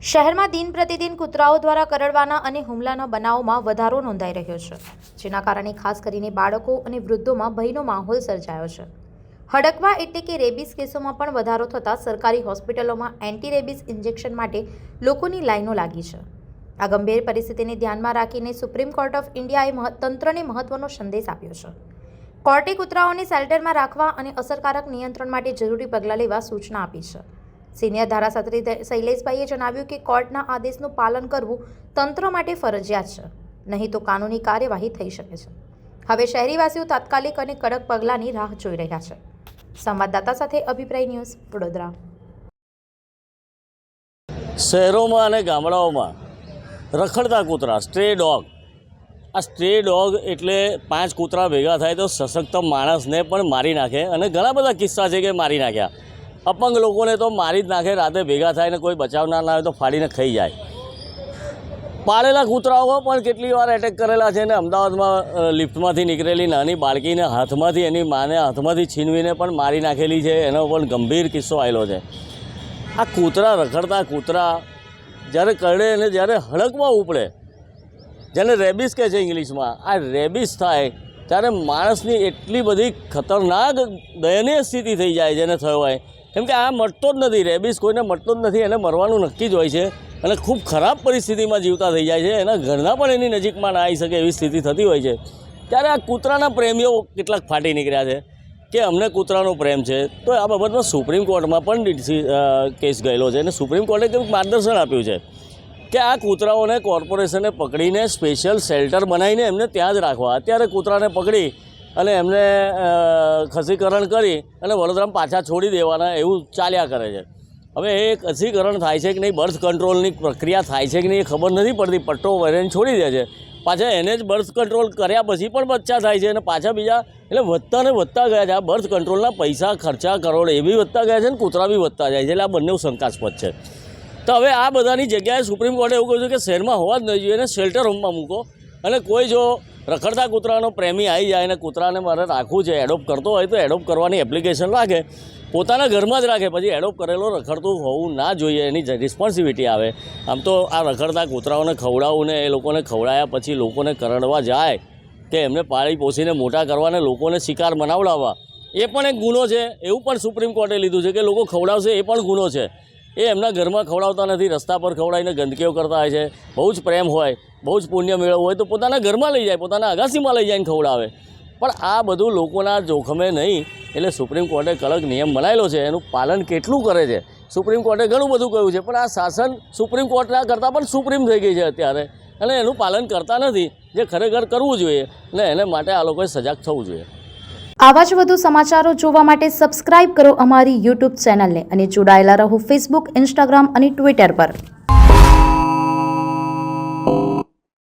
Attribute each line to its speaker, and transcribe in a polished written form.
Speaker 1: શહેરમાં દિન પ્રતિદિન કૂતરાઓ દ્વારા કરડવાના અને હુમલાના બનાવોમાં વધારો નોંધાઈ રહ્યો છે, જેના કારણે ખાસ કરીને બાળકો અને વૃદ્ધોમાં ભયનો માહોલ સર્જાયો છે. હડકવા એટલે કે રેબિસ કેસોમાં પણ વધારો થતાં સરકારી હોસ્પિટલોમાં એન્ટી રેબિસ ઇન્જેક્શન માટે લોકોની લાઈનો લાગી છે. આ ગંભીર પરિસ્થિતિને ધ્યાનમાં રાખીને સુપ્રીમ કોર્ટ ઓફ ઇન્ડિયાએ તંત્રને મહત્વનો સંદેશ આપ્યો છે. કોર્ટે કૂતરાઓને શેલ્ટરમાં રાખવા અને અસરકારક નિયંત્રણ માટે જરૂરી પગલાં લેવા સૂચના આપી છે. સિનિયર ધારાશાસ્ત્રી શૈલેષભાઈએ જણાવ્યું કે કોર્ટના આદેશનું પાલન કરવું તંત્ર માટે ફરજિયાત છે, નહીં તો કાનૂની કાર્યવાહી થઈ શકે છે. હવે શહેરીવાસીઓ તાત્કાલિક અને કડક પગલાંની રાહ જોઈ રહ્યા છે. સંવાદદાતા સાથે અભિપ્રાય ન્યૂઝ, વડોદરા.
Speaker 2: શહેરોમાં અને ગામડાઓમાં રખડતા કૂતરા, સ્ટ્રે ડોગ. આ સ્ટ્રે ડોગ એટલે 5 કૂતરા ભેગા થાય તો સશક્ત માણસને પણ મારી નાખે, અને ઘણા બધા કિસ્સા છે કે મારી નાખ્યા. અપંગ લોકોને તો મારી જ નાખે, રાતે ભેગા થાય ને કોઈ બચાવનાર ના હોય તો ફાડીને ખાઈ જાય. પાળેલા કૂતરાઓ પણ કેટલી વાર એટેક કરેલા છે ને અમદાવાદમાં લિફ્ટમાંથી નીકળેલી નાની બાળકીને હાથમાંથી એની માને હાથમાંથી છીનવીને પણ મારી નાખેલી છે. એનો પણ ગંભીર કિસ્સો આવેલો છે. આ કૂતરા, રખડતા કૂતરા જ્યારે કરડે અને જ્યારે હડકમાં ઉપડે, જેને રેબિસ કહે છે ઇંગ્લિશમાં, આ રેબિસ થાય ત્યારે માણસની એટલી બધી ખતરનાક દયનીય સ્થિતિ થઈ જાય જેને થયો હોય. કેમ કે આ મટતો જ નથી, રેબિસ કોઈને મટતો જ નથી, એને મરવાનું નક્કી જ હોય છે અને ખૂબ ખરાબ પરિસ્થિતિમાં જીવતા થઈ જાય છે. એના ઘરના પણ એની નજીકમાં ના આવી શકે એવી સ્થિતિ થતી હોય છે. ત્યારે આ કૂતરાના પ્રેમીઓ કેટલાક ફાટી નીકળ્યા છે કે અમને કૂતરાનો પ્રેમ છે. તો આ બાબતમાં સુપ્રીમ કોર્ટમાં પણ કેસ ગયેલો છે અને સુપ્રીમ કોર્ટે કંઈક માર્ગદર્શન આપ્યું છે કે આ કૂતરાઓને કોર્પોરેશને પકડીને સ્પેશિયલ શેલ્ટર બનાવીને એમને ત્યાં જ રાખવા. અત્યારે કૂતરાને પકડી અને એમને ખસીકરણ કરી અને વડોદરામાં પાછા છોડી દેવાના એવું ચાલ્યા કરે છે. હવે એ ખસીકરણ થાય છે કે નહીં, બર્થ કંટ્રોલની પ્રક્રિયા થાય છે કે નહીં એ ખબર નથી પડતી. પટ્ટો વરેને છોડી દે છે, પાછા એને જ બર્થ કંટ્રોલ કર્યા પછી પણ બચ્ચા થાય છે અને પાછા બીજા, એટલે વધતા ને વધતા ગયા છે. આ બર્થ કંટ્રોલના પૈસા ખર્ચા કરોડ એ બી વધતા ગયા છે અને કૂતરા બી વધતા જાય છે. એટલે આ બંને શંકાસ્પદ છે. તો હવે આ બધાની જગ્યાએ સુપ્રીમ કોર્ટે એવું કહ્યું છે કે શહેરમાં હોવા જ નહીં જોઈએ, એને શેલ્ટર હોમમાં મૂકો. અને કોઈ જો રખડતા કૂતરાનો પ્રેમી આવી જાય અને કૂતરાને મારે રાખવું છે, એડોપ્ટ કરતો હોય તો એડોપ્ટ કરવાની એપ્લિકેશન રાખે, પોતાના ઘરમાં જ રાખે. પછી એડોપ્ટ કરેલો રખડતું હોવું ના જોઈએ, એની રિસ્પોન્સિબિલિટી આવે. આમ તો આ રખડતા કૂતરાઓને ખવડાવવું ને એ લોકોને ખવડાવ્યા પછી લોકોને કરડવા જાય કે એમને પાળી પોસીને મોટા કરવાને લોકોને શિકાર બનાવડાવવા, એ પણ એક ગુનો છે. એવું પણ સુપ્રીમ કોર્ટે લીધું છે કે લોકો ખવડાવશે એ પણ ગુનો છે. એ એમના ઘરમાં ખવડાવતા નથી, રસ્તા પર ખવડાવીને ગંદકીઓ કરતા હોય છે. બહુ જ પ્રેમ હોય, બહુ જ પુણ્ય મેળવવું હોય તો પોતાના ઘરમાં લઈ જાય, પોતાના અગાસીમાં લઈ જઈને ખવડાવે. પણ આ બધું લોકોના જોખમે નહીં. એટલે સુપ્રીમ કોર્ટે કડક નિયમ બનાવેલો છે, એનું પાલન કેટલું કરે છે સુપ્રીમ કોર્ટે ઘણું બધું કહ્યું છે. પણ આ શાસન સુપ્રીમ કોર્ટના કરતાં પણ સુપ્રીમ થઈ ગઈ છે અત્યારે, અને એનું પાલન કરતા નથી, જે ખરેખર કરવું જોઈએ. અને એને માટે આ લોકોએ સજાગ થવું જોઈએ.
Speaker 1: આવા જ વધુ સમાચારો જોવા માટે સબસ્ક્રાઇબ કરો અમારી યુટ્યુબ ચેનલને અને જોડાયેલા રહો ફેસબુક, ઇન્સ્ટાગ્રામ અને ટ્વિટર પર.